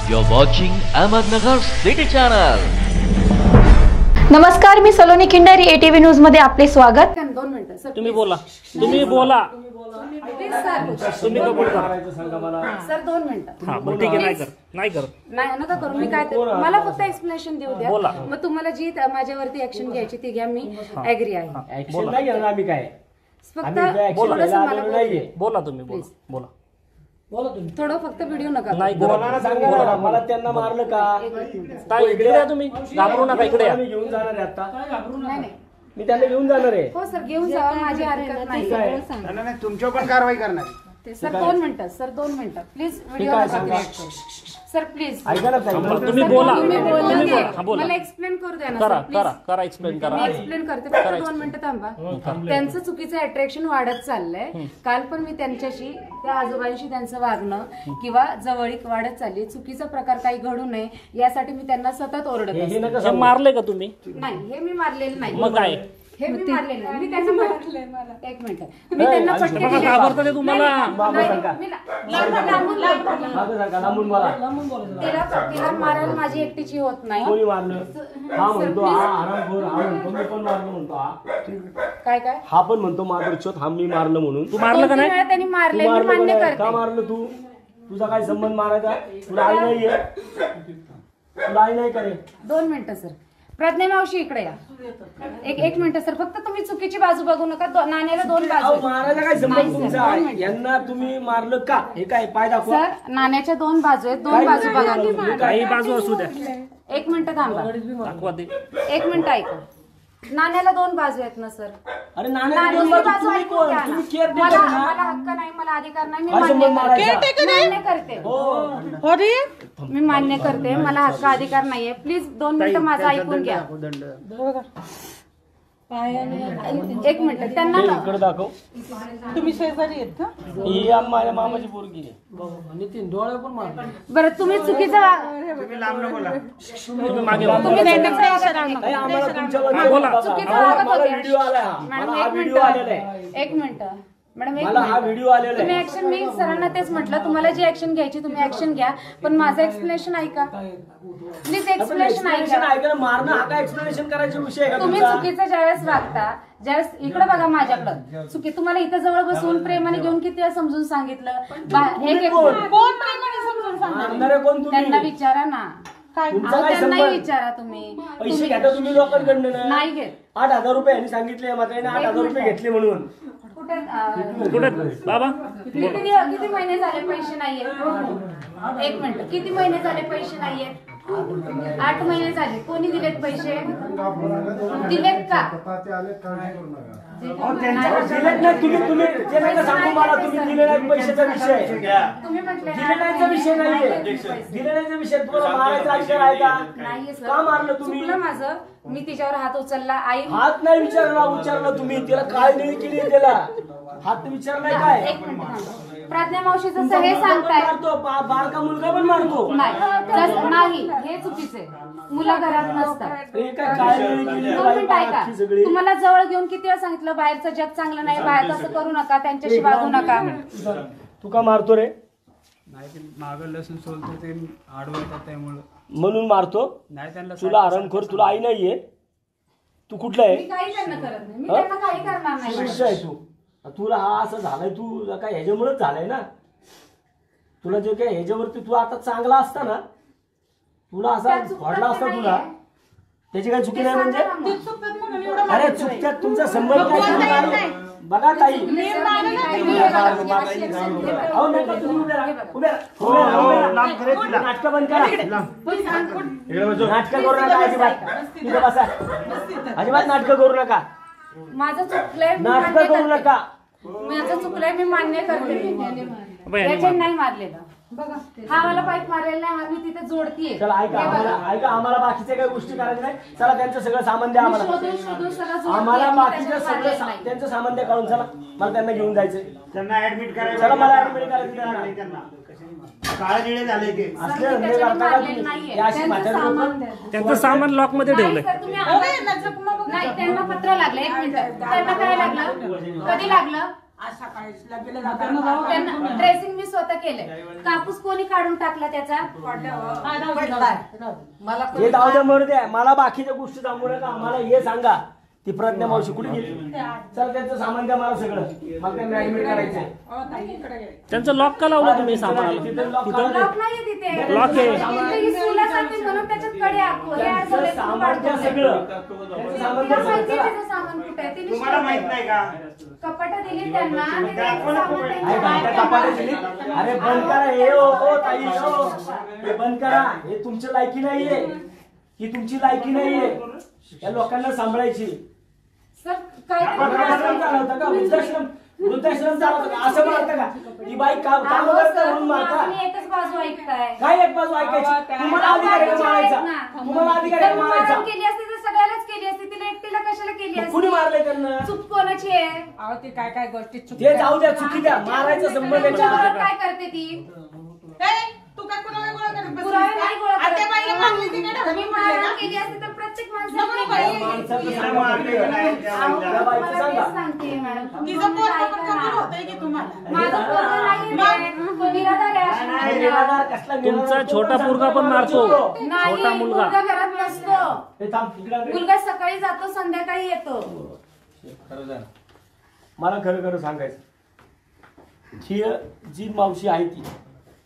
You're watching Ahmednagar City Channel. नमस्कार, मी Saloni Khindari, ATV news मध्ये आपले स्वागत. 2 मिनिटं सर, तुम्ही बोला. तुम्ही बोला. प्लीज सर, तुम्ही कबूल करा. सर 2 मिनिटं. हां, ठीक आहे. नाही करत. नाही नका करू. मी काय मला फक्त एक्सप्लेनेशन देऊ द्या. मग तुम्हाला जी माझ्यावरती ऍक्शन घ्यायची ती घ्या. मी ऍग्री आहे. ऍक्शन नाही घेणार आम्ही काय. फक्त थोडंसं मला बोला तुम्ही बोला. थोडं फक्त व्हिडिओ नका. नाही बोलायला सांगा ना. मला त्यांना मारलं का? ताई इकडे या, तुम्ही घाबरू नका. इकडे या. मी घेऊन जाणार आहे आता. नाही नाही. मी त्यांना घेऊन जाणार आहे. हो सर, घेऊन जावा. माझी हरकत नाही. नाही तुमच्यावर पण कारवाई करणार. सर 2 मिनिटं. सर 2 मिनिटं प्लीज. व्हिडिओ नका क्रिएट करू. सर प्लीज ऐका ना ताई. तुम्ही बोला. मला एक्सप्लेन करू द्या ना. करा एक्सप्लेन करा. मी एक्सप्लेन करते. फक्त 2 मिनिटं थांबा. त्यांचं चुकीचं अट्रॅक्शन वाढत चाललंय. काल पण मी त्यांच्याशी, त्या आजोबांशी त्यांचं वागणं किंवा जवळीक वाढत चालली. चुकीचा प्रकार काही घडू नये यासाठी मी त्यांना सतत ओरडत असते. मारले का तुम्ही? नाही, हे मी मारलेलं नाही. मग काय? हे मी मारलेलं नाही. मी त्यांना मारलंय. एक मिनिट. मी त्यांना पटके दिले. घाबरता तुम्हाला. तिला मारायला माझी एकटीची होत नाही. कोणी मारलं? हा म्हणतो हा हरामखोर. हा म्हणतो मी पण मारलं म्हणतो. काय हा पण म्हणतो माधुरचोत हा मी मारलं म्हणून. तू मारलं का नाही? त्यांनी मारले. मी मान्य करते. का मारलं तू? तुझा काय संबंध मारायचा? तुला आई नाहीये? तुला आई नाही करे? 2 मिनिटं सर. प्रज्ञा मावशी इकडे या. एक मिनिट सर. फक्त तुम्ही चुकीची बाजू बघू नका. नाण्याला 2 बाजू. मारायला काय संबंध तुमचा? यांना तुम्ही मारलं का? हे काय पाय दाखवा. सर नाण्याच्या 2 बाजू आहेत. 2 बाजू बघा. काही बाजू असू द्या. 1 मिनिट थांबा. दाखवा ते. 1 मिनिट ऐका. नाण्याला 2 बाजू आहेत ना सर. अरे नाण्याची बाजू ऐकून घ्या ना. मला हक्क नाही, मला अधिकार नाही. मी मान्य करते. मी मान्य करते. मला हक्क अधिकार नाहीये. प्लीज 2 मिनिटं माझं ऐकून घ्या. 1 मिनिट. त्यांना इकडे दाखव. तुम्ही शेजारी आहेत का? ही माझ्या मामाची पोरगी आहे. नितीन डोळे पण मार. बरं, तुम्ही चुकीचं तुम्ही लांब न बोला. तुम्ही मागे तुम्ही नाही, आम्हाला तुमच्यावर बोला. चुकीचं वागत होते. व्हिडिओ आलाय हा. मॅडम मला हा 1 व्हिडिओ आलेला आहे. मिनिट. 1 minute madam. 1 मला हा मिनिट. व्हिडिओ आलेला तुम्ही आहे. ऍक्शन, मी सरांना तेच म्हटलं, तुम्हाला जी ऍक्शन घ्यायची तुम्ही ऍक्शन घ्या, पण माझं एक्सप्लेनेशन ऐका. प्लीज एक्सप्लेनेशन ऐका. ऐका. मारणं हा काय एक्सप्लेनेशन करायचा विषय आहे का तुम्ही तुमचा? चुकीचं ज्यावेळेस वागता, ज्यावेळेस इकडे बघा माझ्याकडं चुकी, तुम्हाला इथं जवळ बसून प्रेमाने घेऊन किती वेळा समजून सांगितलं. कोण प्रेमाने समजून सांगणार? मारणारे कोण तुम्ही? त्यांना विचारा ना. तुमचा काय त्यांनाही संबंध? विचारा तुम्ही. पैसे घेता तुम्ही लोकांकडनं? नाही घेत. 8,000 रुपये यांनी सांगितले. मात्र 8,000 रुपये घेतले म्हणून. कुठे बाबा? किती महिने झाले पैसे नाहीये? 1 मिनिट. किती महिने झाले पैसे नाहीये? 8 महिने झाले. कोणी दिलेत पैसे? दिलेत का? दिलेत नाही. तुम्ही ते नाही का सांगू मला. तुम्ही दिले नाही पैशाचा विषय. तुम्ही म्हटले दिले नाहीचा विषय नाहीये. दिले नाहीचा विषय. तुम्हाला मारायचा अधिकार आहे का? नाहीये सर. का मारलं तुम्ही? चुकलं माझं. मी तिच्यावर हात उचलला. आई हात नाही उचलला तुम्ही. त्याला काय निळी केली त्याला? हात विचारलाय काय? 1 मिनिट थांबा. प्रज्ञा मावशी जसं हे सांगताय. मारतो. बारका मुलगा पण मारतो. नाही, हे चुकीचे. मुलं घरात नसतात. हे काय काय निळी केली 2 मिनिट ऐका. सगळी? तुम्हाला जवळ घेऊन किती वेळा सांगितलं बाहेरचं जग चांगलं नाही, बाहेर तसं करू नका, त्यांच्याशी वागू नका. तू का मारतो रे? नाही मागं लसूण सोलतो ते आडवतात त्यामुळं म्हणून मारतो? नाही त्यांना तुला आरामखोर. तुला आई नाहीये? तू कुठला मी आहे? काही त्यांना करत नाही. मी त्यांना काही करणार नाही. शिष्य आहे तू. तुला हा असं झालाय. तू काय ह्याच्यामुळेच झालाय ना. तुला जे काय ह्याच्यावरती तू आता चांगला असता ना, तुला असा वाढला असता तुला. त्याची काही चुकी नाही म्हणजे? अरे चुकत्यात तुमचा संबंध काय? बघा ताई. नाटक बंद करा. नाटक करू नका अजिबात. तिथे बसा. अजिबात नाटक करू नका. माझं चुकलंय. नाटक करू नका. माझं चुकलंय. मी मान्य करते. याच्याने नाही मारलेलं. हा मला पाईप मारलेला नाही. हा मी तिथे जोडतीये. चला ऐका. आम्हाला बाकीच्या काही गोष्टी करायच्या नाही. चला त्यांचं सगळं सामान द्या आम्हाला. आम्हाला बाकीचं सगळं त्यांचं सामान द्या काढून. चला मला त्यांना घेऊन जायचंय. त्यांना ऍडमिट करायचं. चला मला ऍडमिट करायचं. त्यांना काळे निळे झाले ते. असले धंदे करता का तुम्ही? हे अशी म्हातारी लोकं? त्यांचं सामान लॉक मध्ये ठेवलंय. नाही, त्यांना पत्र लागलं. 1 मिनिट. त्यांना काय लागलं? कधी लागलं? आज सकाळी गेले जाताना त्यांना ड्रेसिंग मी स्वतः केलंय. कापूस कोणी काढून टाकला त्याचा? मला हे जाऊ द्या मरू द्या, मला बाकीच्या गोष्टी सांगू नका. मला हे सांगा ती प्रज्ञा मावशी कुठे गेली? चल त्यांचं सामान द्या मला सगळं. मला त्यांना ऍडमिट करायचंय. त्यांचं लॉक का लावलं तुम्ही सामानाला? तिथं लॉक तिथं लॉक नाहीये तिथे. लॉक आहे. तिथे ही सुलासाठी म्हणून त्याच्यात कडे आखू. हे असं त्यांचं लेकरू सामान द्या काढतो. सगळं. त्यांचं सामान द्या तिला माहिती सगळं. आहे तिचं सामान कुठे आहे. तिने कपाटं दिली त्यांना. ते त्यांचं सामान आहे त्यांच्या का? त्या कपाटात दिली? अरे बंद करा हे. ओ ताई हो. हे बंद करा. हे तुमची लायकी नाहीये. ही तुमची लायकी नाहीये. या लोकांना सांभाळायची. सर काय वृद्धाश्रम झाला होता का? वृद्धाश्रम झाला होता का? असं म्हणता का? ती बाई काम करता म्हणून मारता? तुम्ही एकच बाजू ऐकताय. काय एक बाजू ऐकायची? तुम्हाला अधिकार आहे का मारायचा? तुम्हाला अधिकार आहे का मारायचा? मारण केली असती तर सगळ्यालाच केली असती. तिला एकटीला कशाला केली कुणी असती? मारलंय त्यांना? चूक कोणाची आहे? अहो ते काय काय गोष्टी ते जाऊ द्या, चुकी द्या. मारायचा संबंध तुमच्याबरोबर याच्यामध्ये काय करते ती? तू काय कुणाला गोळा करत बसलीस पुरावे का? नाही गोळा करत. आता बाईला मारली ती काय ढकलून तुम्ही पडले मारण ना? केली असती तर प्रत्येक नको माणसाने बाई. केली. माणसाचं अहो, त्या बाईचं तुम्हाला सांगा. तेच सांगते मॅडम. तिचं पोट पण कमी होतंय की तुम्हाला? माझं पोरगं नाहीये ते. तो निराधार आहे अशी नाही, मुलगा. निराधार कसला निराधार? तुमचा छोटा पोरगा पण मारतो. नाही, छोटा मुलगा. घरात नसतो. हे थांब, तिकडे आण रे. मुलगा सकाळी जातो संध्याकाळी येतो. मला खरं खरं सांगायचं, ही जी मावशी आहे ती,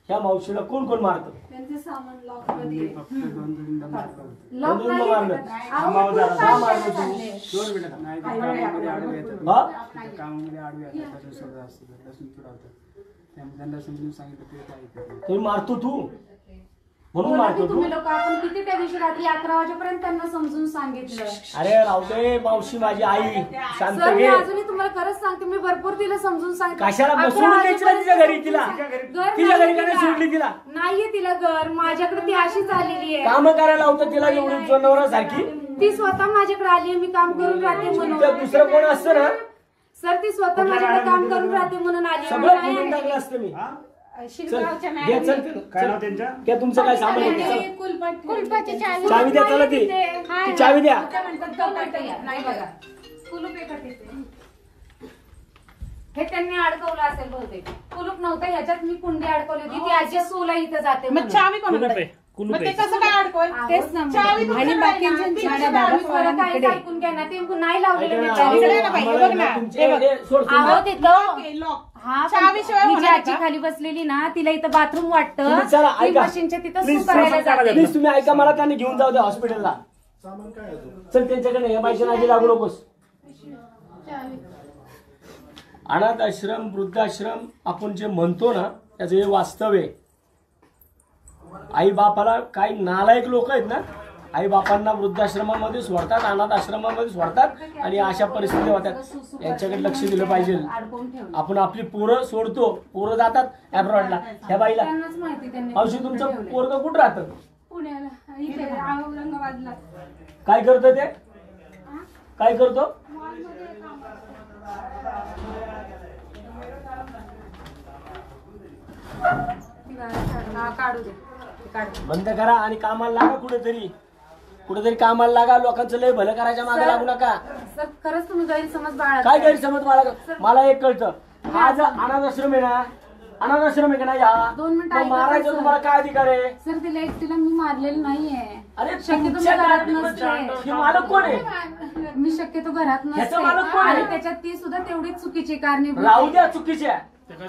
ह्या मावशीला कोण कोण मारतं? त्यांचे सामान लॉक मध्ये फक्त 2-3 मारलं. लॉक दोन नाही मारलं. आहे. अहो, खूप का काम मारलं करायला तुम्ही? चालले. नाही ते कामामध्ये आडवे येतात. हा? ते कामामध्ये आडवे येतात, त्याचं सगळं असतं, लसूण चुरावतात. त्यामुळे त्यांना समजून सांगितलं ते काय ऐकत नाही. तुम्ही मारतो तू म्हणून बोला मारतो की तू. तुम्ही लोक आपण किती त्या दिवशी रात्री 11 वाजेपर्यंत त्यांना समजून सांगितलं. अरे रावते मावशी माझी आई शांत सर मी घे. अजूनही तुम्हाला खरंच सांगते, मी भरपूर तिला समजून सांगितलं. कशाला 11 बसवून द्यायची ना तिच्या घरी वाजेपर्यंत तिला? घर तिच्या घरी नाहीये का नाही तिला. सोडली तिला? नाहीये तिला घर. माझ्याकडे ती अशीच आलेली आहे. काम करायला लावतं तिला एवढी जनावरांसारखी. ती स्वतः माझ्याकडे आली आहे. मी काम करून राहते म्हणून. त्या दुसरं कोण असतं ना सर ती स्वतः माझ्याकडे काम करून राहते म्हणून आली आहे. सगळं मी बोलून नाही टाकलं असतं मी. शिरगावच्या चल, घे, चल, काय नाव त्यांच्या? घ्या तुमचं काय सामान आहे ते, चल. कुलपाची चावी. चावी द्या चला ती ती चावी द्या. नाही बघा. कुलूप आहे का तिथे? हे त्यांनी अडकवलं असेल बहुतेक. कुलूप नव्हतं, ह्याच्यात मी कुंडी अडकवली होती. ती आजी सूला इथं जाते मग म्हणून. चावी कुलूप कोणाकडे? आहे. कुलूप मग ते आहे. कसं काय अडकवल? तेच ना मग. चावी आणि बाकीच्यांची चावी परत आहे, ऐकून घ्या ना. ते नाही लावलेलं मी चावी. इकडे ना बाई, हे बघ ना. तुमचे हे सोड, सोड. अहो तिथं लॉक. हा चावीशिवाय मी जी होणार आजी का? खाली बसलेली ना, तिला इथं बाथरूम वाटतं. तुम्ही चला, ती ऐका. मशीनच्या तिथं Please, सू करायला संसार करा जाते. प्लीज तुम्ही ऐका, मला त्यांनी घेऊन जाऊ द्या हॉस्पिटलला. चल त्यांच्याकडे या बाईच्या नादी लागू नकोस. अनाथ आश्रम, वृद्धाश्रम आपण जे म्हणतो ना, त्याचं हे वास्तव आहे. आई बापाला काही नालायक लोक आहेत ना, आई बापांना वृद्धाश्रमामध्ये सोडतात, अनाथ आश्रमामध्ये सोडतात आणि अशा परिस्थिती होतात. यांच्याकडे लक्ष दिलं पाहिजे. अडकवून ठेवलं. आपण आपली पोरं सोडतो, पोरं जातात अब्रॉडला. ह्या बाईला त्यांनाच माहिती त्यांनी मावशी तुमचं ठेवलंय. पोरग कुठं राहतं? पुण्याला इथे औरंगाबादला. काय करतो ते? काय करतो? हा, काढू दे. काढू. बंद करा आणि कामाला लागा कुठेतरी. कुठेतरी कामाला लागा. लोकांचं लय भलं करायच्या मागे लागू नका. सर खरंच तुम्ही गैरसमज बाळगताय. काय गैरसमज मला एक कळतं. हा जर अनाथ आश्रम आहे ना, अनाथ आश्रम आहे का नाही हा? 2 मिनिटं मग ऐका मारायचं सर. तुम्हाला काय अधिकार आहे? सर तिला एकटीला मी मारलेलं नाहीये. अरे शक्यतो मी तुमच्या घरात घरात नसते. हे मालक कोण आहे? मी शक्यतो घरात ह्याचं मालक कोण आहे? आणि त्याच्यात ती सुद्धा तेवढीच चुकीची कारणीभूत राहू आहे. द्या चुकीच्या.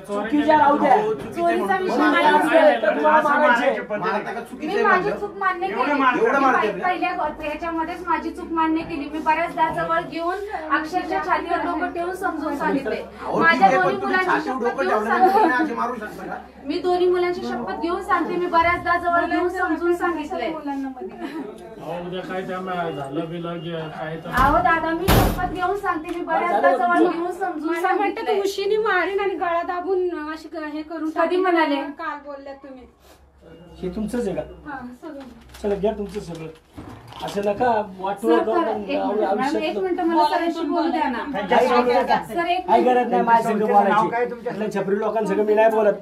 चुकीच्या राहू द्या. चोरीचा विषय म्हणून नाही. काय असतं? तर तुम्हाला मारायचे. मी माझी चूक मान्य केली. मी पहिल्या ह्याच्यामध्येच माझी चूक मान्य केली. मी बऱ्याचदा जवळ घेऊन अक्षरशः छातीवर डोकं ठेवून समजून सांगितले. माझ्या दोन्ही मुलांची शपथ घेऊन सांगते. मी दोन्ही मुलांची शपथ घेऊन सांगते. मी बऱ्याचदा जवळ घेऊन समजून सांगितले. उद्या काय झालं बिलं काय तर अहो दादा मी शपथ घेऊन सांगते. मी बऱ्याचदा जवळ घेऊन समजून सांगितले. उशीने मारेन आणि गळा दाबून अशी हे करून कधी म्हणाले? काल बोलल्या तुम्ही. हे तुमचंच आहे का? हा, सगळं. चला घ्या तुमचं सगळं. असं नका वाटू सर, नका. खरं, एक मॅडम, एक मिनिट मला सरांशी बोलू द्या ना. काही बोलू नका. सर एक काही मिनिट. गरज नाही माझ्या संग बोलायची. आपल्या छपरी लोकांसंग मी नाही बोलत.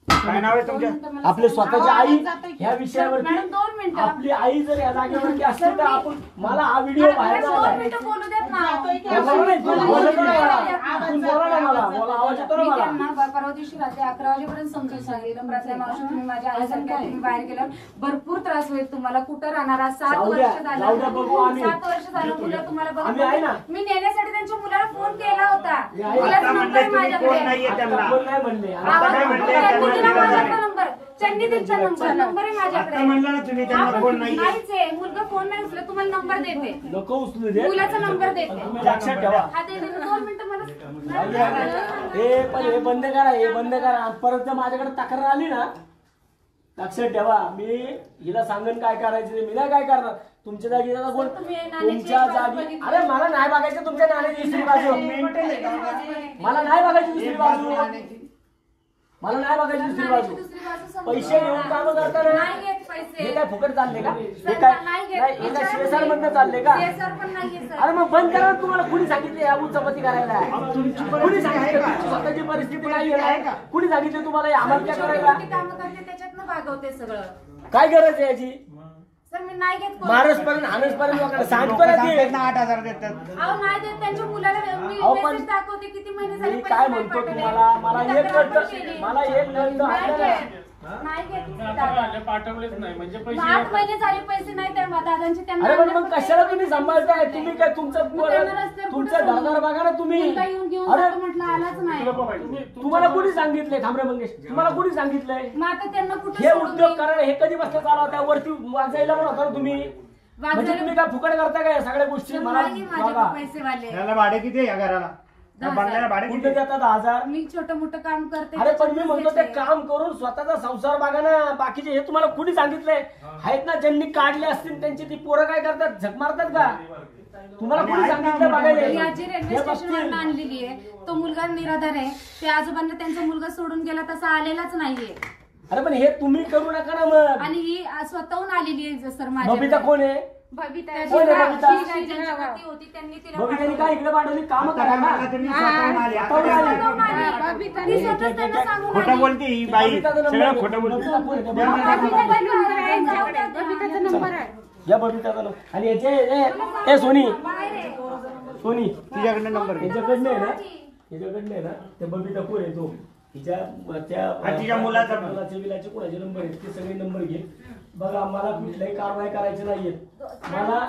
काय नाव आहे तुमच्या? आपले स्वतःची आई ह्या विषयावरती मॅडम 2 मिनिटं. आपली आई जर या जागेवरती असती तर आपण मला हा व्हिडिओ बाहेर मला आला 2 मिनिटं बोलू देत ना. बोला नाही, तुम्ही बोलत नाही मला. तुम्ही बोला ना मला आवाज येतो ना मी मला. त्यांना परवा दिवशी रात्री 11 वाजेपर्यंत समजून सांगितलं, प्रार्थना मावशी तुम्ही माझ्या आईसारख्या, तुम्ही बाहेर गेल्यावर भरपूर त्रास होईल तुम्हाला. कुठं राहणार? 7 जाऊ द्या, वर्ष जाऊ द्या, बघू झालं. आम्ही. 7 वर्ष झालं मुलं तुम्हाला आम्ही आहे ना. बघत. मी नेण्यासाठी त्यांच्या मुलाला फोन केला होता. आहे. मुलाचा आता नंबर माझ्याकडे. आता कोण नाही म्हणले. आता आवाज काय त्यांनी म्हणले? दिला माझ्याकडे नंबर. त्यांनी दिला नंबर आहे माझ्याकडे. नाहीच आहे. मुलगा फोन नाही उचलत. तुम्हाला नंबर देते. नको उचलू दे. मुलाचा नंबर देते. तुम्ही लक्षात ठेवा. हा दे 2 मिनिटं मला. हे पण हे बंद करा, हे बंद करा. आणि परत जर माझ्याकडे तक्रार आली ना, लक्षात ठेवा, मी हिला सांगेन काय करायचं ते. मी नाही काय करणार. तुमच्या जागी दादा कोण? तुमच्या जागी. अरे मला नाही बघायचं तुमच्या नाण्याची दुसरी बाजू. मला नाही बघायची दुसरी बाजू. मला नाही बघायची दुसरी बाजू. पैसे घेऊन काम करताना नाही घेत पैसे. हे काय फुकट चालले का? हे सर, काय नाही घेत. नाही, हे काय CSR मधनं चालले का? CSR पण नाहीये सर. अरे मग बंद करा. तुम्हाला कुणी सांगितले या उच्चपती करायला? कुणी सांगितलं? तुमची स्वतःची परिस्थिती नाही आहे का? कुणी सांगितलं तुम्हाला हे आम्हाला काय करायला? कामं करते त्याच्यातनं भागवते सगळं. काय गरज आहे याची? सर मी नाही घेत कोणाचं. मारसपर्यंत हानसपर्यंत लोकांना सांगतो ना ते. 8,000 देतात. अहो नाही देत. त्यांच्या मुलाला मी अहो, पण मेसेज दाखवते किती महिने झाले मी पैसे काय नाही म्हणतो पाठवले. तुम्हाला, मला मी एक तक्रार पण कळतं, केली. मला एक कळतं नाही आपल्याला. घेत. नाही घेत दादा दादा. पाठवलेच नाही म्हणजे पैसे 8 महिने झाले पैसे नाही त्या दादांचे. त्यांना अरे पण मग कशाला तुम्ही सांभाळताय? तुम्ही काय तुमचं त्यांना रस्त्यावर तुमचं कुठं धडधड बघा ना तुम्ही. मुलगा येऊन घेऊन अरे जातो म्हटलं आलाच नाही. तुम्हाला कोणी सांगितलंय? थांबरे मंगेश, तुम्हाला कोणी सांगितलंय मग आता त्यांना कुठं हे सोडून उद्योग मी- करायला? हे कधी बसता चालू होता? वरती वाजायला पण होता ना तुम्ही. म्हणजे तुम्ही काय फुकट करता काय सगळ्या गोष्टी? मला नाही बघा. माझ्याकडे पैसे वाले. त्याला भाडे किती आहे या घराला? त्या बंगल्याला भाडे किती कुठे आहे? देतात 10,000? मी छोटं मोठं काम करते. अरे पण मी त्याच्यातच म्हणतो ते घेतलंय. काम करून स्वतःचा संसार बघा ना. बाकीचे हे तुम्हाला कुणी सांगितलंय? आहेत ना ज्यांनी काढले असतील त्यांची ती पोरं काय करतात? झक मारतात का? तुम्हाला कुणी सांगितलं बघायला? ही आजी रेल्वे हे स्टेशनवर बघतील. आणलेली आहे. तो मुलगा निराधार आहे. ते आजोबांना त्यांचा मुलगा सोडून गेला तसा आलेलाच नाहीये. अरे पण हे तुम्ही करू नका ना मग. आणि ही स्वतःहून आलेली आहे सर बबिता माझ्या. कोण आहे? बबिता कोण आहे बबिता? ज्यांच्यावरती होती त्यांनी तिला बबितानी काय इकडे पाठवली? काम आता करा मला ना. तुम्ही स्वतःहून आले. आता स्वतःहून आले. स्वतःहून आली. ती स्वतःच त्यांना सांगून खोटं आली. बोलते ही बाई. बबिताचा नंबर सगळं आहे. खोटं बोलते. बबिता कोण आहे? बबिताचा नंबर आहे. या बबिताचा नंबर. आणि याचे सोनी, सोनी तिच्याकडनं नंबर घे. याच्याकडनं आहे ना, याच्याकडनं आहे ना, त्या बबिता कोण आहे तो? हिच्या तिच्या मुलाचा विलाचे कोणाचे नंबर आहेत ते सगळे नंबर घे. बघा मला कुठल्याही कारवाई करायची नाहीये. मला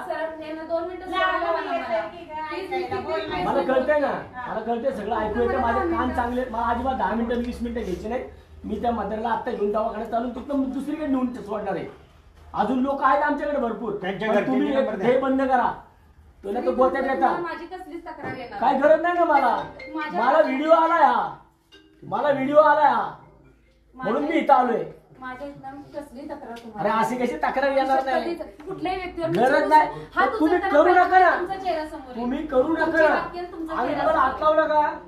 मला कळतंय ना, मला कळतंय सगळं ऐकू येतं. माझे कान चांगले. मला अजिबात 10 मिनिटं 20 मिनिटं घ्यायची नाही. मी त्या म्हाताऱ्याला आत्ता घेऊन दवाखान्यात चालून तिथं दुसरीकडे नेऊन सोडणार आहे. अजून लोक आहेत आमच्याकडे भरपूर. त्यांच्या पण घरचे तुम्ही नंबर द्या. हे बंद करा. तुला तर गोत्यात येतात. माझी कसलीच तक्रार येणार. काय गरज नाही ना मला. मला व्हिडिओ आलाय हा. मला व्हिडिओ आलाय हा. म्हणून मी इथं आलोय. माझ्या इथं कसली तक्रार अरे तुम्हाला? अशी कशी तक्रार येणार नाही? कुठल्याही व्यक्तीवर गरज नाही. हात तुम्ही उचलताना करू नका ना. तुमचा चेहरा समोर येईल. तुम्ही करू तुमची नका. वाक्य, तुमचा आम्ही चेहरा तुम्हाला हात समोर लावला का?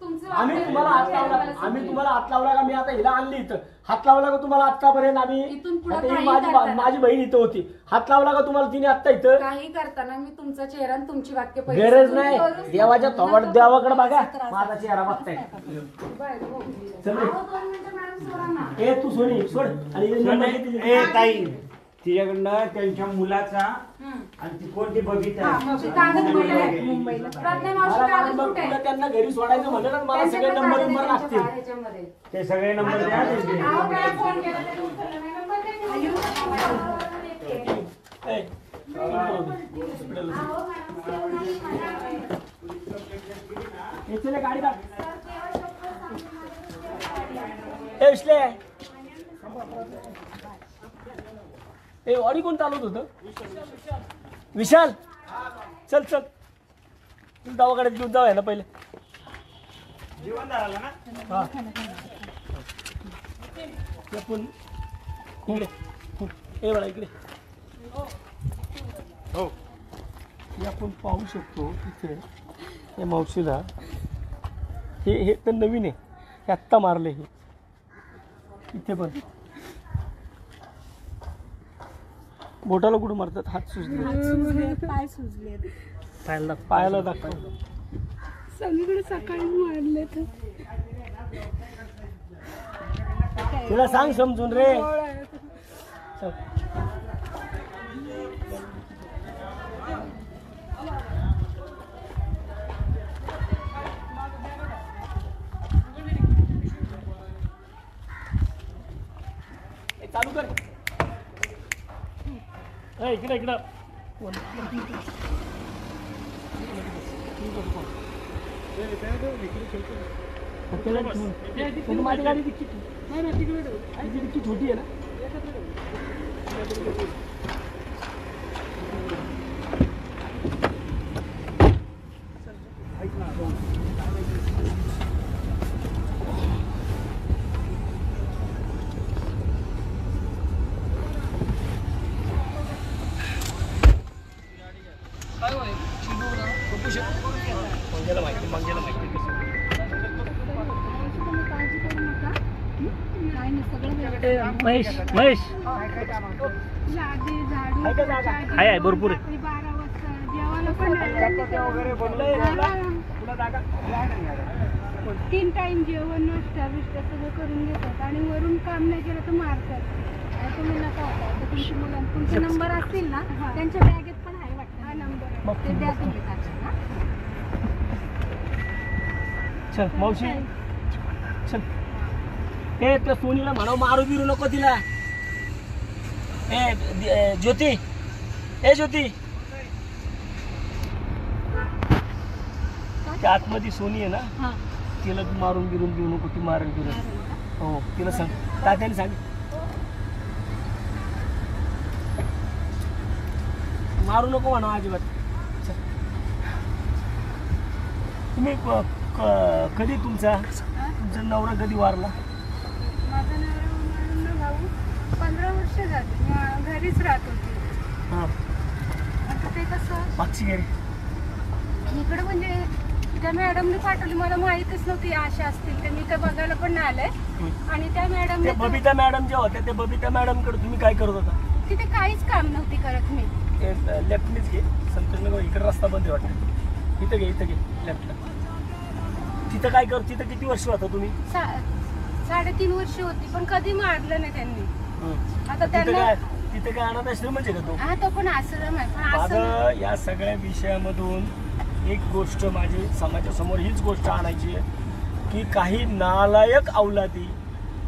तुमचं आम्ही वाक्य, तुम्हाला हात तुमचा लावला. चेहरा मला आम्ही समोर तुम्हाला हात लावला का? मी आता हिला आणली इथं. हात लावला का तुम्हाला आतापर्यंत? आम्ही इथून पुढं आता ही काही माझी करताना. माझी बहीण इथं होती. हात लावला का तुम्हाला तिने आता इथं? काही करताना मी तुमचा चेहरा आणि तुमची वाक्य गरज नाही. देवाच्या थोबाड देवाकडे बघा. माझा चेहरा बघताय. चल रे. ए तू सोनी सोड. आणि हे नंबर घे तिचे. ए ताई, तिच्याकडनं त्यांच्या मुलाचा आणि ती कोणती बबिता आहे? कागद कुठे आहे? मुंबईला. प्रज्ञा मावशी मला कागद नंबर कुठे आहे? तुला त्यांना घरी सोडायचं म्हणलं ना, मला सगळे नंबर लागतील. ह्याच्यामध्ये. ते सगळे नंबर द्या त्यांचे. अहो, मला फोन केला तरी उचलला नाही. नंबर दे की. ए, हे चले गाडी टाक. ए विश्ले, ए ऑडी कोण चालवत होतं? विशाल चल चल दवाखान्यात घेऊन जाऊया ना पहिले. जीवन झालं ना? हा आपण इकडे ए बळा इकडे. हो. हे आपण पाहू शकतो इथे या मावशीला. हे तर नवीन आहे. हे आत्ता मारले. हे इथे पण बोटाला कुठं मारतात? हात सुजले, पाय सुजले, पायाला दाखव. सगळीकडे सकाळी मारले तर तिला सांग समजून रे. चल. चालू कर. इकडे इकडं माझी गाडी डिक्की छोटी आहे ना. मंगेला माहिती महेश महेश लादी झाडू आहे भरपूर आहे. 12 वाजता जेवायला पण तीन टाइम जेवण नाश्ता बिष्टा सगळं करून घेतात आणि वरून काम नाही केलं तर मारतात. तुम्ही नका होता तुमच्या मुलांना तुमचे नंबर असतील ना त्यांच्या बॅगेत पण आहे वाटतं हा नंबर ते द्या तुम्ही त्यांना. चल मावशी चल. ए त्या सोनीला म्हणावं मारू बिरू नको तिला. ए ज्योती ए ज्योती त्या आतमध्ये सोनी आहे ना तिला मारून बिरून देऊ नको. ती मारून बिरून हो तिला सांग तात्याने सांग मारू नको म्हणा अजिबात. तुम्ही कधी तुमचा नवरा कधी वारला? माझा नवरा म्हणून ना भाऊ 15 वर्ष झाली घरीच राहत होती. आता ते कसं मागची घरी इकडे म्हणजे त्या मॅडमने पाठवली मला माहितच नव्हती अशा असतील ते मी काय बघायला पण नाही आले. आणि त्या मॅडम बबिता मॅडम ज्या होत्या त्या बबिता मॅडम कडे तुम्ही काय करत होता? तिथे काहीच काम नव्हती करत मी. लेफ्टनीच घे संतोष नगर इकडे रस्ता बंद आहे वाटतं. इथं घे लेफ्टला. तिथं काय करत तिथं किती वर्ष होता तुम्ही? 3.5 वर्ष होती पण कधी मारलं नाही त्यांनी. आता त्यांना तिथे काय अनाथ आश्रम आहे का तो? हा तो पण आश्रम आहे पण माझं या सगळ्या विषयामधून एक गोष्ट माझी समाजासमोर हीच गोष्ट आणायची आहे की काही नालायक अवलादी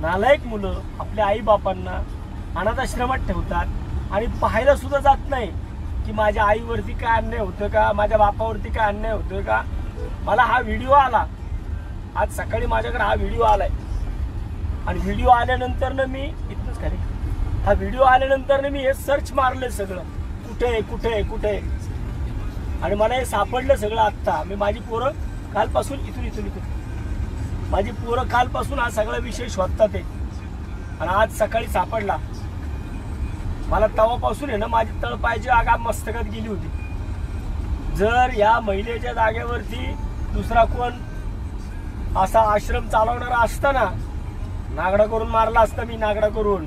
नालायक मुलं आपल्या आई बापांना अनाथ आश्रमात ठेवतात आणि पाहायला सुद्धा जात नाही की माझ्या आईवरती काय अन्याय होतं का, माझ्या बापावरती काय अन्याय होतं का. मला हा व्हिडिओ आला आज सकाळी माझ्याकडे हा व्हिडिओ आलाय आणि व्हिडिओ आल्यानंतर मी इथनंच खाली हा व्हिडिओ आल्यानंतर मी हे सर्च मारलं सगळं कुठे कुठे आणि मला हे सापडलं सगळं. आत्ता मी माझी पोरं कालपासून इथून माझी पोरं कालपासून हा सगळा विषय शोधतात आहे आणि आज सकाळी सापडला. मला तवापासून आहे ना माझी तळपायची आगा मस्तकात गेली होती. जर या महिलेच्या जागेवरती दुसरा कोण असा आश्रम चालवणारा असता ना नागडा करून मारला असता मी नागडा करून.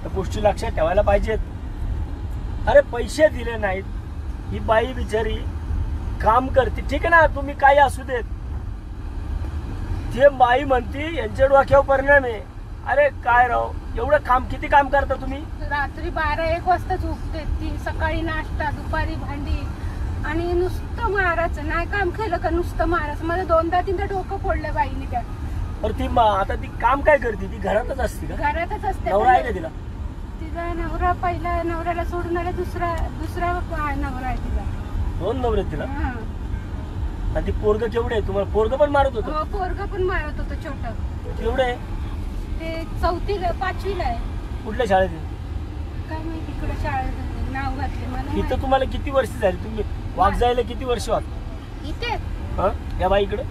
तर गोष्टी लक्षात ठेवायला पाहिजेत. अरे पैसे दिले नाहीत ही बाई बिचारी काम करते ठीक आहे ना तुम्ही काही असू देत. ते बाई म्हणती यांच्या डोक्यावर परिणाम आहे. अरे काय राव एवढं काम किती काम करता तुम्ही? रात्री 12-1 वाजता झोपते ती. सकाळी नाश्ता दुपारी भांडी आणि नुसतं मारायचं. नाही काम केलं का नुसतं मारायचं. मला 2-3दा डोकं फोडलं बाईने त्या. तर ती आता ती काम काय करते? ती घरातच असते का? घरातच असते. नवरा आहे का तिला? तिचा नवरा पहिला नवऱ्याला सोडून आला दुसरा नवरा आहे तिचा. 2 नवरे तिला. आणि ती पोरग केवढे आहे तुम्हाला? पोरग पण मारत होतं? हो पोरग पण मारत होतं छोटं. केवढे आहे? ते 4वीला 5वीला आहे. कुठल्या शाळेत? काय माहिती इकडे शाळेत नाव घातले मला. इथं तुम्हाला किती वर्ष झाली? तुम्ही वाघ जायला किती वर्ष होत इथे या बाईकडे?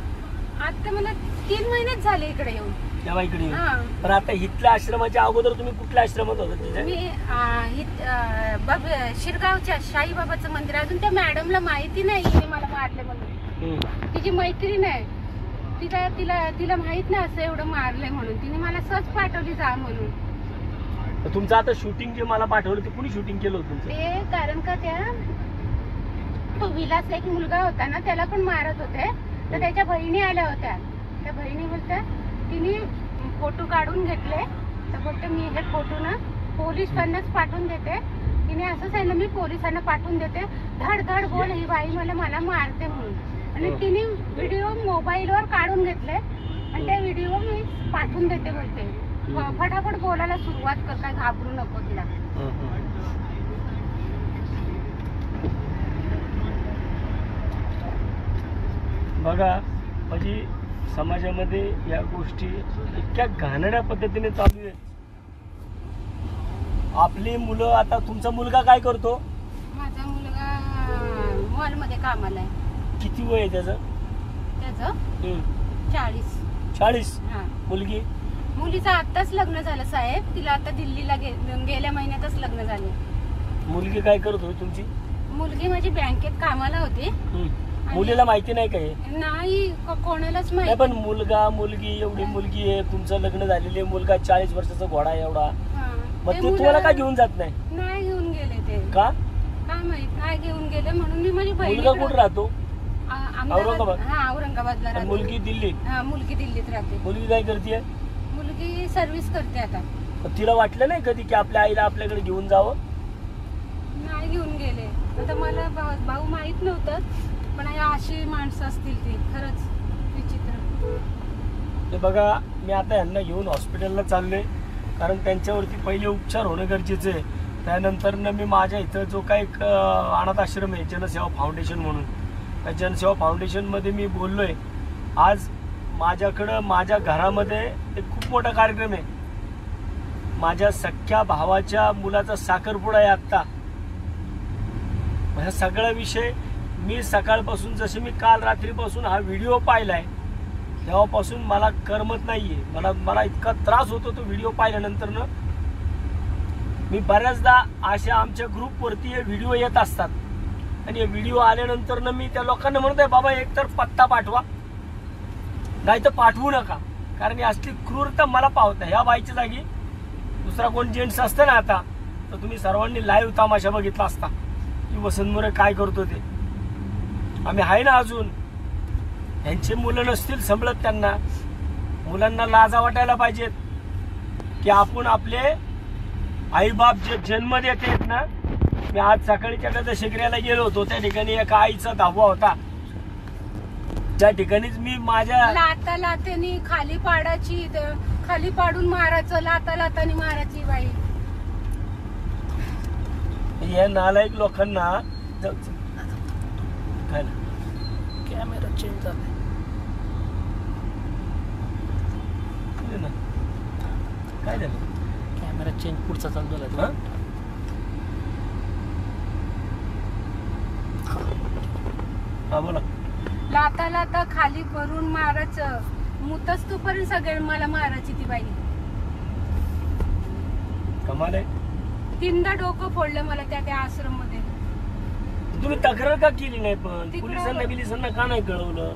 आता मला 3 महिनेच झाले इकडे येऊन. या बाईकडे येऊन. पण आता इथल्या आश्रमाच्या अगोदर तुम्ही कुठल्या आश्रमात होता तिथे? मी शिरगावच्या साईबाबाचं मंदिर. अजून त्या मॅडमला माहिती नाही हिने मला मारले म्हणून. तिची मैत्रीण आहे. तिला माहित नाही असं एवढं मारलंय म्हणून. तिने मला सहज पाठवली जा म्हणून. तुमचं आता शूटिंग जे मला पाठवलं ते कुणी शूटिंग केलं होतं तुमचं? ते कारण का तो विलास एक मुलगा होता ना त्याला पण मारत होते. तर त्याच्या बहिणी आल्या होत्या. त्या बहिणी बोलतात तिने फोटो काढून घेतले. तर बोलते मी हे फोटो ना पोलीस पन्नास पाठवून देते तिने असं सांगितलं मी पोलिसांना पाठवून देते, धड धड बोल ही बाई मला मारते म्हणून. आणि तिने व्हिडिओ मोबाईलवर काढून घेतले आणि त्या व्हिडिओ मी पाठवून देते बोलते. फटाफट बोलायला सुरुवात कर, काय घाबरू नको तिला. बघा म्हणजे समाजामध्ये या गोष्टी इतक्या घाणेरड्या पद्धतीने चालू आहेत. आपली मुलं, आता तुमचा मुलगा काय करतो? माझा मुलगा मॉलमध्ये कामाला आहे. किती वय आहे त्याचं? 40. 40. हा. मुलगी? मुलीचं आताच लग्न झालं साहेब, तिला आता दिल्लीला गेल्या महिन्यातच लग्न झाले. मुलगी काय करत होती तुमची? मुलगी माझी बँकेत कामाला होती. मुलीला माहिती नाही का हे? नाही, कोणालाच नाही, माहिती. पण मुलगा मुलगी एवढी मुलगी आहे, तुमचं लग्न झालेले, मुलगा 40 वर्षाचा घोडा आहे एवढा, मग ते तुम्हाला का घेऊन जात नाही? नाही घेऊन गेले ते. का? काय माहित, नाही घेऊन गेले म्हणून मी माझी बहीण. मुलगा कुठे राहतो? औरंगाबाद. हा, औरंगाबादला राहते. मुलगी दिल्ली? हा, मुलगी दिल्लीत राहते. मुलगी काय करते? मुलगी सर्व्हिस करते आता. तिला वाटलं नाही कधी की आपल्या आईला आपल्याकडे घेऊन जावं? नाही घेऊन गेले. आता मला भाऊ माहित नव्हतं, पण अशी माणसं असतील ती, खरंच विचित्र. ते बघा, मी आता यांना घेऊन हॉस्पिटलला चाललोय, कारण त्यांच्यावरती पहिले उपचार होणं गरजेचं आहे. त्यानंतर मी माझ्या इथं जो काही अनाथ आश्रम आहे जनसेवा फाउंडेशन म्हणून, त्या जनसेवा फाउंडेशनमध्ये मी बोललोय. आज माझ्याकडं माझ्या घरामध्ये एक खूप मोठा कार्यक्रम आहे. माझ्या सख्ख्या भावाच्या मुलाचा साखरपुडा आहे आत्ता. ह्या सगळा विषय मी सकाळपासून, जसे मी काल रात्रीपासून हा व्हिडिओ पाहिलाय तेव्हापासून मला करमत नाहीये. मला इतका त्रास होतो तो व्हिडिओ पाहिल्यानंतर ना. मी बऱ्याचदा अशा आमच्या ग्रुपवरती हे व्हिडिओ येत असतात आणि हे व्हिडिओ आल्यानंतर ना मी त्या लोकांना म्हणतोय, बाबा एकतर पत्ता पाठवा, नाही तर पाठवू नका, कारण ही असली क्रूरता मला पावता. ह्या बाईच्या जागी दुसरा कोण जेंट्स असतं ना आता, तर तुम्ही सर्वांनी लाईव्ह तमाशा बघितला असता की वसंत मोरे काय करतो ते. आम्ही आहे ना अजून. यांचे मुलं नसतील सांभाळत, त्यांना मुलांना लाजा वाटायला पाहिजेत की आपण आपले आईबाप जे जन्म देतात ना. मी आज सकाळी त्या शिकऱ्याला गेलो होतो, त्या ठिकाणी एका आईचा दहावा होता. त्या ठिकाणीच मी माझ्या लातानी खाली पाडायची, खाली पाडून मारायचं, लातानी मारायची बाई. या नालायक लोकांना काय कॅमेरा चेंज झाला ना, काय झालं? कॅमेरा चेंज पुढचा चालू झाला. हा बोला. लाता खाली करून मारायचं, मुतच तू पर्यंत सगळे मला मारायची ती बाई. कमाल आहे. 3दा डोकं फोडलं मला त्या आश्रम मध्ये. तुम्ही तक्रार का केली नाही? पण पोलिसांना का नाही कळवलं?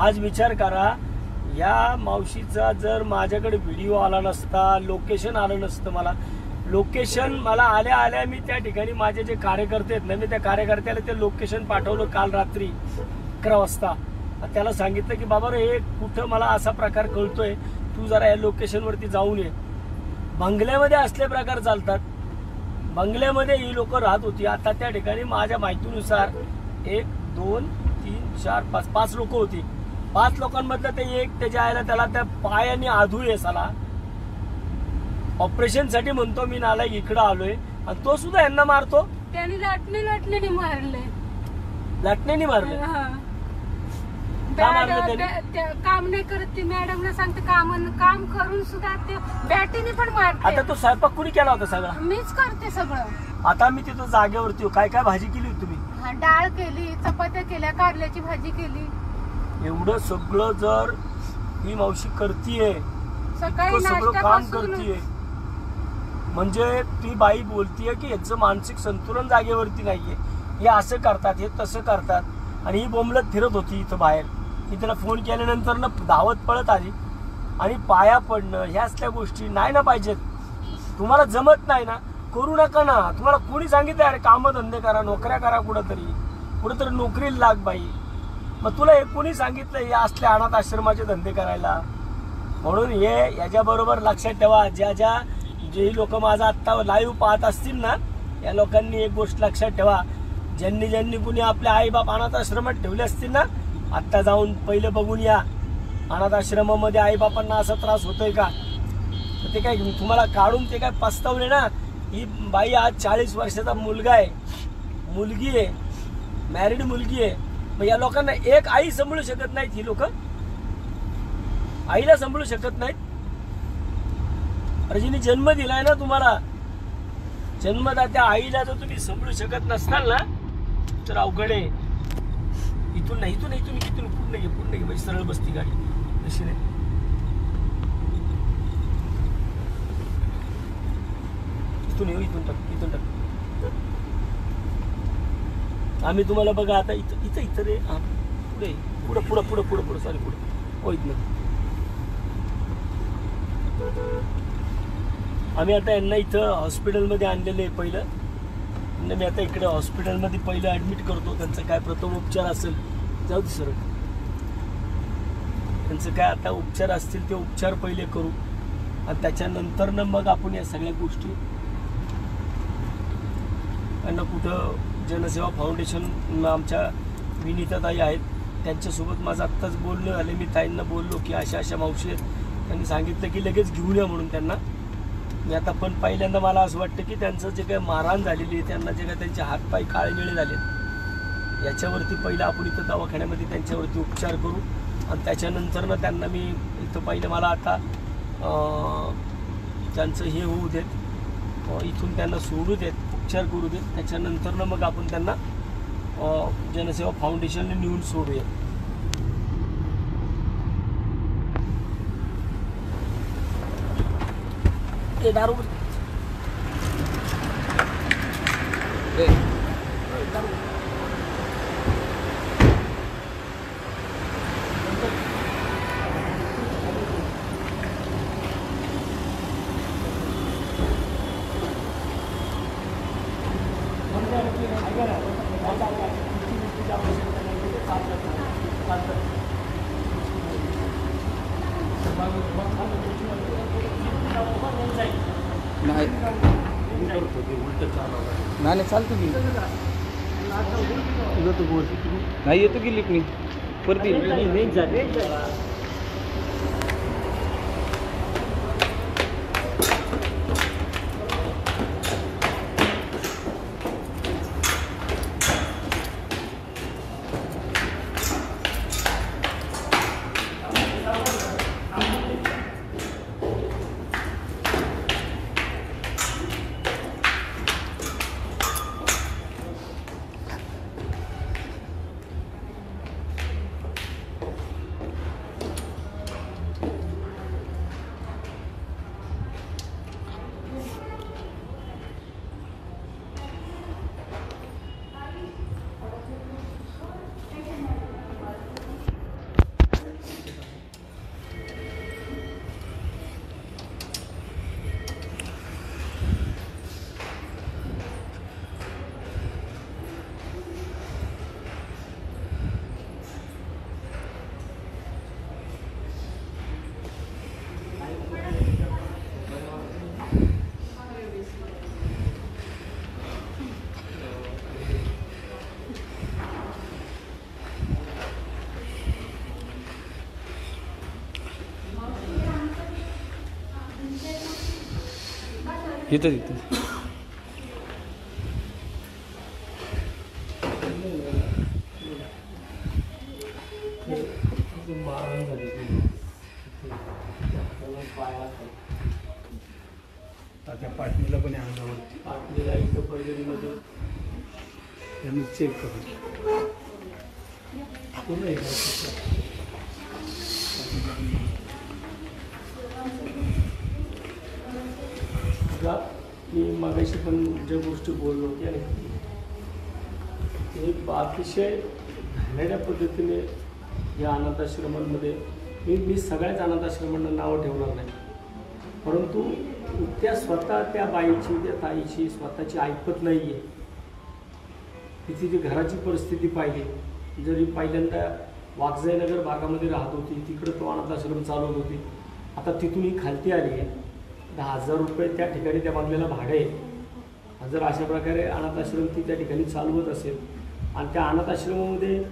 आज विचार करा, या मावशीचा जर माझ्याकडे व्हिडिओ आला नसता, लोकेशन आलं नसतं, मला आल्या मी त्या ठिकाणी माझे जे कार्यकर्ते आहेत ना, मी त्या कार्यकर्त्याला ते लोकेशन पाठवलं काल रात्री 11 वाजता. त्याला सांगितलं की बाबा रे, हे कुठं मला असा प्रकार कळतोय, तू जरा या लोकेशनवरती जाऊन ये. बंगल्यामध्ये असले प्रकार चालतात. बंगल्यामध्ये ही लोक राहत होती. आता त्या ठिकाणी माझ्या माहितीनुसार 1 2 3 4 5 लोक होती. 5 लोकांमधलं ते एक त्याच्या आईला त्याला त्या पायाने आधूळ आहे साला. ऑपरेशन साठी म्हणतो मी नालायक इकडं आलोय, आणि तो सुद्धा यांना मारतो. त्यांनी लाटणे मारले. लाटण्याने मारले? काम नाही करत ती मॅडमला सांगते, काम करून सुद्धा ते बॅटीने पण मारते. आता तो स्वयंपाक कुणी केला होता? सगळा मीच करते सगळं. आता मी तिथं जागेवरती काय काय भाजी केली होती तुम्ही? डाळ केली, चपात्या केल्या, कारल्याची भाजी केली. एवढं सगळं जर ही मावशी करतीये, सकाळी सगळं काम करतीये, म्हणजे ती बाई बोलतीये की यांचं मानसिक संतुलन जागेवरती नाहीये, हे असं करतात, हे तसं करतात. आणि ही बोंबलत फिरत होती इथं बाहेर. मी तिला फोन केल्यानंतर ना धावत पळत आली, आणि पाया पडणं ह्या असल्या गोष्टी नाही ना पाहिजेत. तुम्हाला जमत नाही ना, करू नका ना. तुम्हाला कोणी सांगितलं अरे कामधंदे करा, नोकऱ्या करा, कुठंतरी नोकरीला लाग बाई. मग तुला हे कोणी सांगितलं हे असल्या अनाथ आश्रमाचे धंदे करायला? म्हणून हे याच्याबरोबर लक्षात ठेवा, जे लोक माझा आत्ता लाईव्ह पाहत असतील ना, या लोकांनी एक गोष्ट लक्षात ठेवा, ज्यांनी ज्यांनी कुणी आपल्या आईबाप अनाथ आश्रमात ठेवले असतील ना, आत्ता जाऊन पहिले बघून या अनाथ आश्रमामध्ये आईबापांना असा त्रास होतोय का. ते काय तुम्हाला काढून ते काय पस्तावले ना. ही बाई आज 40 वर्षाचा मुलगा आहे, मुलगी आहे, मॅरिड मुलगी आहे. मग या लोकांना एक आई सांभाळू शकत नाहीत. ही लोक आईला सांभाळू शकत नाहीत. अरे जिने जन्म दिलाय ना तुम्हाला, जन्मदात्या आईला जर तुम्ही सांभाळू शकत नसताल ना तर अवघड आहे. इथून नाही, इथून पूर्ण घे म्हणजे सरळ बसती गाडी तशी नाही. इथून टाक. आम्ही तुम्हाला बघा आता इथं रे, पुढे सॉरी पुढे हो इथनं. आम्ही आता यांना इथं हॉस्पिटलमध्ये आणलेलं आहे. पहिलं मी आता इकडे हॉस्पिटलमध्ये पहिलं ॲडमिट करतो. त्यांचं काय प्रथम उपचार असेल, जाऊ दे सर, त्यांचं काय आता उपचार असतील ते उपचार पहिले करू आणि त्याच्यानंतर मग आपण या सगळ्या गोष्टी त्यांना कुठं जनसेवा फाउंडेशन आमच्या विनीताताई आहेत त्यांच्यासोबत माझं आत्ताच बोलणं झालं. मी ताईंना बोललो की अशा मावशी आहेत. त्यांनी सांगितलं की लगेच घेऊन या म्हणून त्यांना. मी आता पण पहिल्यांदा मला असं वाटतं की त्यांचं जे काही मारहाण झालेली आहे, त्यांना जे काही त्यांचे हातपाय काळेनिळे झाले, याच्यावरती पहिलं आपण इथं दवाखान्यामध्ये त्यांच्यावरती उपचार करू आणि त्याच्यानंतर त्यांना मी इथं पहिलं मला आता त्यांचं हे होऊ देत, इथून त्यांना सोडू देत, उपचार करू देत. त्याच्यानंतर मग आपण त्यांना जनसेवा फाउंडेशनने नेऊन सोडूया. ते दारू नाही चालतो की नाही येतो की लिप मी परत इथं त्या पाटणीला पण अंगावर पाटणीला इथं पर्यटनमध्ये त्यांनी चेक करून पूर्ण मी मागाशी पण ज्या गोष्टी बोललो होत्या ते अतिशय घाणेरड्या पद्धतीने या अनाथाश्रमांमध्ये मी सगळ्याच अनाथाश्रमांना नावं ठेवणार नाही, परंतु त्या स्वतः त्या बाईची त्या ताईची स्वतःची ऐपत नाही आहे. तिची जी घराची परिस्थिती पाहिली, जरी पहिल्यांदा वाघजाईनगर भागामध्ये राहत होती, तिकडं तो अनाथाश्रम चालवत होती, आता तिथून ही खालती आली आहे. 10,000 रुपये त्या ठिकाणी त्या बांधलेला भाडं आहे जर अशा प्रकारे अनाथ आश्रम ती त्या ठिकाणी चालवत असेल आणि त्या अनाथ आश्रमामध्ये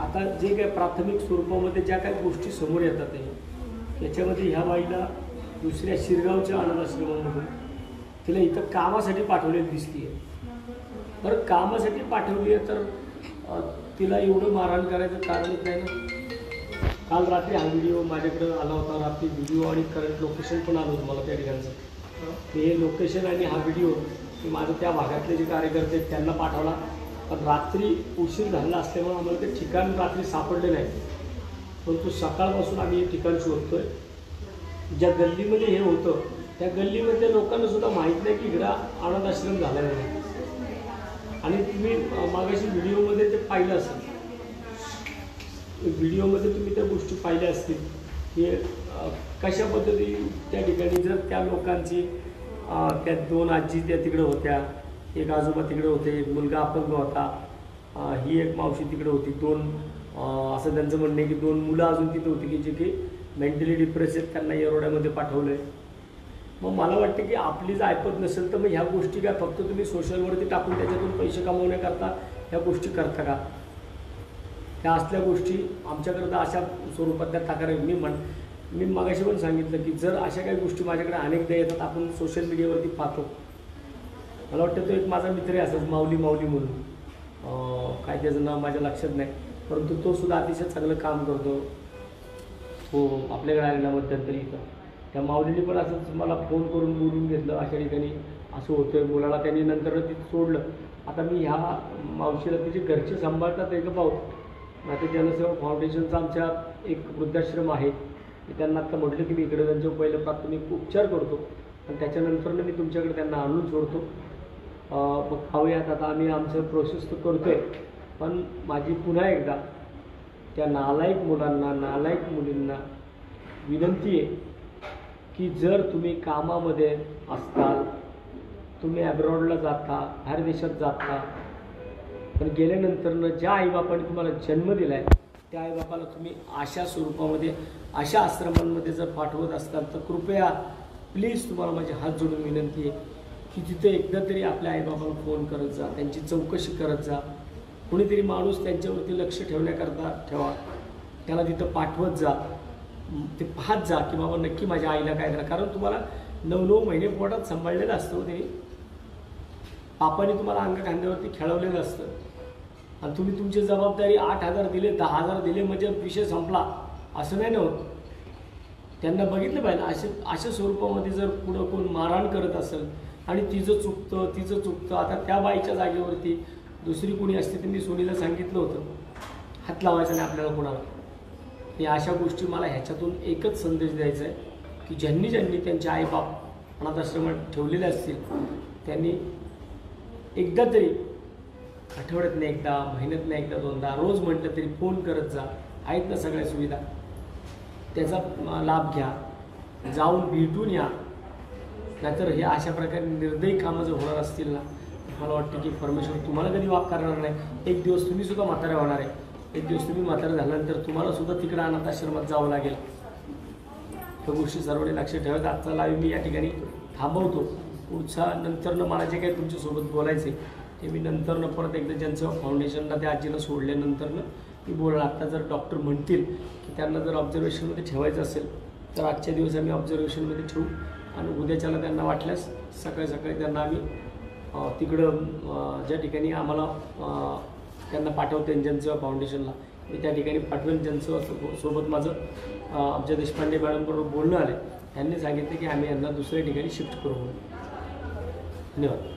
आता जे काही प्राथमिक स्वरूपामध्ये ज्या काही गोष्टी समोर येतात त्याच्यामध्ये ह्या बाईला दुसऱ्या शिरगावच्या अनाथ आश्रमामधून तिला इथं कामासाठी पाठवलेली दिसते आहे. बरं कामासाठी पाठवली आहे तर तिला एवढं मारहाण करायचं कारणच नाही ना. काल रात्री हा व्हिडिओ माझ्याकडे आला होता. रात्री व्हिडिओ आणि करंट लोकेशन पण आलं होतं मला त्या ठिकाणचं. हे लोकेशन आणि हा व्हिडिओ मी माझं त्या भागातले जे कार्यकर्ते आहेत त्यांना पाठवला. पण रात्री उशीर झाला असल्यामुळे आम्हाला ते ठिकाण रात्री सापडले नाही. परंतु सकाळपासून आम्ही हे ठिकाण शोधतोय. ज्या गल्लीमध्ये हे होतं त्या गल्लीमध्ये लोकांना सुद्धा माहीत नाही की इकडं अनाथ आश्रम झाला नाही. आणि तुम्ही मागाशी व्हिडिओमध्ये ते पाहिलं असेल, व्हिडिओमध्ये तुम्ही त्या गोष्टी पाहिल्या असतील की कशा पद्धती त्या ठिकाणी जर त्या लोकांची त्या 2 आजी त्या तिकडे होत्या, एक आजोबा तिकडे होते, एक मुलगा अपंग होता, ही एक मावशी तिकडे होती, 2 असं त्यांचं म्हणणं आहे की 2 मुलं अजून तिथे होती की जे की मेंटली डिप्रेस आहेत, त्यांना येरोड्यामध्ये पाठवलं आहे. मग मला वाटतं की आपली जर ऐपत नसेल तर मग ह्या गोष्टी काय फक्त तुम्ही सोशलवरती टाकून त्याच्यातून पैसे कमवण्याकरता ह्या गोष्टी करता का? त्या असल्या गोष्टी आमच्याकडं तर अशा स्वरूपातल्या तक्रारी मी मगाशी पण सांगितलं की जर अशा काही गोष्टी माझ्याकडे अनेकदा येतात, आपण सोशल मीडियावरती पाहतो. मला वाटतं तो एक माझा मित्र आहे असंच माऊली म्हणून, काय त्याचं नाव माझ्या लक्षात नाही, परंतु तो सुद्धा अतिशय चांगलं काम करतो. हो आपल्याकडे आलेला मध्यंतरी इथं त्या माऊलीने पण असंच मला फोन करून बोलून घेतलं, अशा ठिकाणी असं होतं बोलायला. त्यांनी नंतर तिथं सोडलं. आता मी ह्या मावशीला तिचे घरचे सांभाळतात एक पाहतो. आता जनसेवा फाउंडेशनचा आमच्या एक वृद्धाश्रम आहे, मी त्यांना आत्ता म्हटलं की मी इकडे त्यांच्यावर पहिलं प्राथमिक उपचार करतो आणि त्याच्यानंतरनं मी तुमच्याकडे त्यांना आणून सोडतो. मग पाहूयात. आता आम्ही आमचं प्रोसेस तर करतो आहे, पण माझी पुन्हा एकदा त्या नालायक मुलांना नालायक मुलींना विनंती आहे की जर तुम्ही कामामध्ये असताल, तुम्ही ॲब्रॉडला जाता, बाहेर देशात जाता, पण गेल्यानंतरनं ज्या आईबापाने तुम्हाला जन्म दिला आहे त्या आईबापाला तुम्ही अशा स्वरूपामध्ये अशा आश्रमांमध्ये जर पाठवत असताल तर कृपया प्लीज तुम्हाला माझे हात जोडून विनंती आहे की तिथे एकदा तरी आपल्या आईबापाला फोन करत जा, त्यांची चौकशी करत जा. कोणीतरी माणूस त्यांच्यावरती लक्ष ठेवण्याकरता ठेवा, त्याला तिथं पाठवत जा, ते पाहत जा की बाबा नक्की माझ्या आईला काय झालं. कारण तुम्हाला 9-9 महिने पोटात सांभाळलेलं असतं त्यांनी, पापाने तुम्हाला अंग खांद्यावरती खेळवलेलं असतं आणि तुम्ही तुमची जबाबदारी 8,000 दिले 10,000 दिले म्हणजे विषय संपला असं नाही नव्हतं. त्यांना बघितलं पाहिजे अशा स्वरूपामध्ये जर पुढं कोण मारहाण करत असेल आणि तिचं चुकतं. आता त्या बाईच्या जागेवरती दुसरी कोणी असते तर मी सोनीला सांगितलं होतं हात लावायचा नाही आपल्याला कोणाला. हे अशा गोष्टी मला ह्याच्यातून एकच संदेश द्यायचा आहे की ज्यांनी त्यांचे आईबाप अनाथ आश्रमात ठेवलेले असतील त्यांनी एकदा तरी आठवड्यातनं एकदा, महिन्यातनं एकदा, 2दा रोज म्हटलं तरी फोन करत जा. आहेत ना सगळ्या सुविधा, त्याचा लाभ घ्या, जाऊन भेटून या. नाहीतर हे अशा प्रकारे निर्दयी कामं जर होणार असतील ना, मला वाटतं की परमेश्वर तुम्हाला कधी माफ करणार नाही. एक दिवस तुम्ही सुद्धा म्हातारे होणार आहे. एक दिवस तुम्ही म्हातारे झाल्यानंतर तुम्हाला सुद्धा तिकडे अनाथ आश्रमात जावं लागेल. त्या गोष्टी सर्वांनी लक्षात ठेवायचं. आजचा लाईव्ह मी या ठिकाणी थांबवतो. पुढचा नंतरनं मला जे काही तुमच्यासोबत बोलायचे ते मी नंतरनं परत एकदा जनसेवा फाउंडेशनला त्या आजीला सोडल्यानंतरनं मी बोलणार. आता जर डॉक्टर म्हणतील की त्यांना जर ऑब्झर्वेशनमध्ये ठेवायचं असेल तर आजच्या दिवस आम्ही ऑब्झर्वेशनमध्ये ठेवू आणि उद्याच्याला त्यांना वाटल्यास सकाळी त्यांना आम्ही तिकडं ज्या ठिकाणी आम्हाला त्यांना पाठवते जनसेवा फाउंडेशनला मी त्या ठिकाणी पाठवेन. जनसेवा सोबत माझं आमच्या देशपांडे मॅडमबरोबर बोलणं आले. त्यांनी सांगितलं की आम्ही यांना दुसऱ्या ठिकाणी शिफ्ट करू. धन्यवाद.